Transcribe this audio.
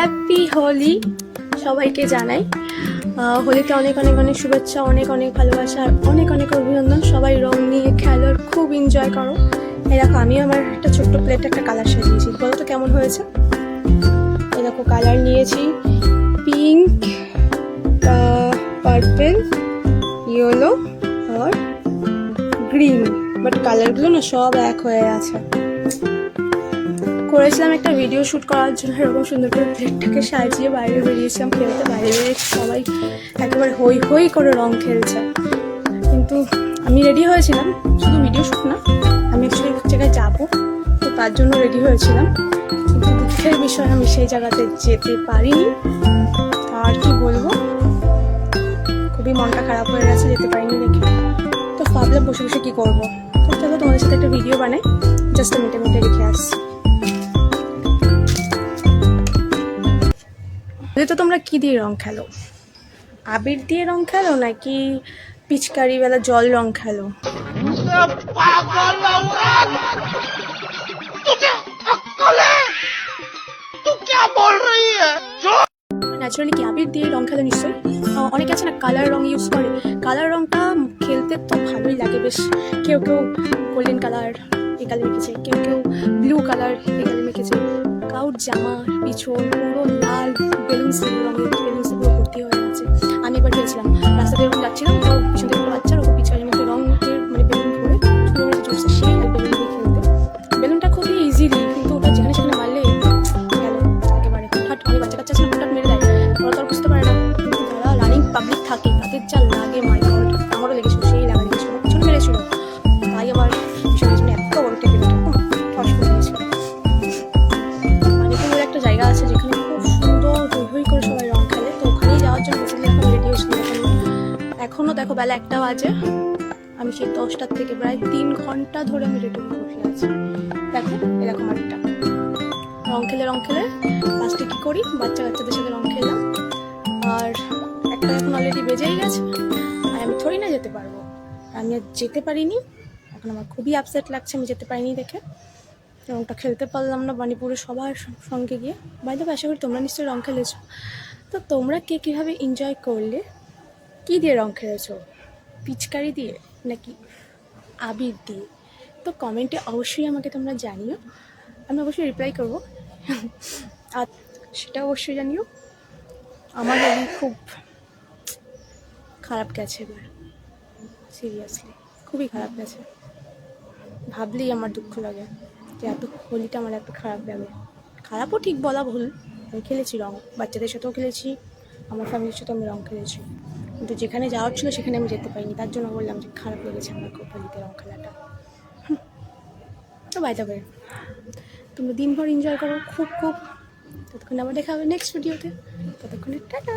Happy Holi সবাইকে জানাই। হোলিতে অনেক অনেক অনেক শুভেচ্ছা, অনেক অনেক ভালোবাসা আর অনেক অনেক অভিনন্দন। সবাই রং নিয়ে খেলার খুব এনজয় করো। এই দেখো, আমি আমার একটা ছোট্ট প্লেটে একটা কালার সাজিয়েছি, বলো তো কেমন হয়েছে। এই দেখো, কালার নিয়েছি পিঙ্ক, পার্পল, ইয়েলো আর গ্রিন, বাট কালারগুলো না সব এক হয়ে আছে। করেছিলাম একটা ভিডিও শ্যুট করার জন্য, এরকম সুন্দর করে প্লেটটাকে সাজিয়ে বাইরে বেরিয়েছিলাম খেলতে। বাইরে বেরিয়ে সবাই একেবারে হই হই করে রং খেলছে, কিন্তু আমি রেডি হয়েছিলাম, শুধু ভিডিও শ্যুট না, আমি অ্যাকচুয়ালি এক জায়গায় যাবো, তো তার জন্য রেডি হয়েছিলাম। কিন্তু দুঃখের বিষয় আমি সেই জায়গাতে যেতে পারিনি। আর কি বলবো, খুবই মনটা খারাপ হয়ে গেছে যেতে পারিনি দেখে। তো ভাবলাম বসে বসে কী করবো, তো চলো তোমাদের সাথে একটা ভিডিও বানাই, জাস্ট মিটে মিটে রেখে আসছি। তো তোমরা কি দিয়ে রং খেলো? আবির দিয়ে রং খেলো নাকি পিচকারি বেলা জল রং খেলো? ন্যাচারালি কি আবির দিয়ে রং খেলো নিশ্চয়ই। অনেকে আছে না কালার রং ইউজ করে। কালার রংটা খেলতে তো ভালোই লাগে বেশ। কেউ কেউ গোল্ডেন কালার এই কালে মেখেছে, কেউ কেউ ব্লু কালার এই কালে মেখেছে। কাউর জামার পিছন পুরো লাল বেলুন রঙের, বেলুন পুরো ভর্তি হয়ে আছে। আমি একবার খেলছিলাম, রাস্তা দিয়ে এরকম যাচ্ছিলাম, তো পিছন থেকে একটা বাচ্চার ওপর পিছনের মধ্যে রঙের মানে বেলুন ভরে ছোটো মেরে চলছে, সেই বেলুন দিয়ে খেলতে। বেলুনটা খুবই ইজিলি, কিন্তু ওটা যেখানে সেখানে মারলে গেল একেবারে হঠাৎ। অনেক বাচ্চা কাচ্চা আছে না, হঠাৎ মেরে দেয়, ওরা তো আর বুঝতে পারে না। কিন্তু যারা রানিং পাবলিক থাকে তাদের যা লাগে মাই গড, আমারও লেগেছিল, সেই লাগা লেগেছিল, পিছনে মেরেছিল। তাই আমার ভীষণ পিছনে এত বড় টেবিলটা ঠস করে দিয়েছিল। মানিপুরের একটা জায়গা আছে যেখানে খুব সুন্দর হই হই করে সবাই রং খেলে, তো ওখানেই যাওয়ার জন্য বেসিক্যালি এখন রেডি হয়েছিল। এখনও দেখো বেলা 1টা বাজে, আমি সেই 10টার থেকে প্রায় 3 ঘন্টা ধরে আমি রেডি হয়ে বসে আছি। দেখো এরকম আরেকটা রং খেলে লাস্টে কী করি, বাচ্চা কাচ্চাদের সাথে রং খেলাম। আর একটা এখন অলরেডি বেজেই গেছে, আর আমি থোড়ি না যেতে পারবো। আমি আর যেতে পারিনি, এখন আমার খুবই আপসেট লাগছে আমি যেতে পারিনি দেখে। রংটা খেলতে পারলাম না বানিপুরে সবার সঙ্গে গিয়ে। বাইরে আশা করি তোমরা নিশ্চয়ই রং খেলেছো। তো তোমরা কে কীভাবে এনজয় করলে, কী দিয়ে রং খেলেছো, পিচকারি দিয়ে নাকি আবির দিয়ে? তো কমেন্টে অবশ্যই আমাকে তোমরা জানিও, আমি অবশ্যই রিপ্লাই করবো। আর সেটা অবশ্যই জানিও। আমার হোলি খুব খারাপ গেছে এবার, সিরিয়াসলি খুবই খারাপ গেছে। ভাবলেই আমার দুঃখ লাগে যে এত হোলিটা আমার এত খারাপ লাগে। খারাপও ঠিক বলা ভুল, আমি খেলেছি রং, বাচ্চাদের সাথেও খেলেছি, আমার ফ্যামিলির সাথেও আমি রং খেলেছি, কিন্তু যেখানে যাওয়ার ছিল সেখানে আমি যেতে পারিনি। তার জন্য বললাম যে খারাপ লেগেছে আমার খুব হোলিতে রং খেলাটা। তো বাই দ্য ওয়ে, তোমরা দিনভর এনজয় করো খুব খুব। ততক্ষণ আবার দেখা হবে নেক্সট ভিডিওতে, ততক্ষণে টাটা।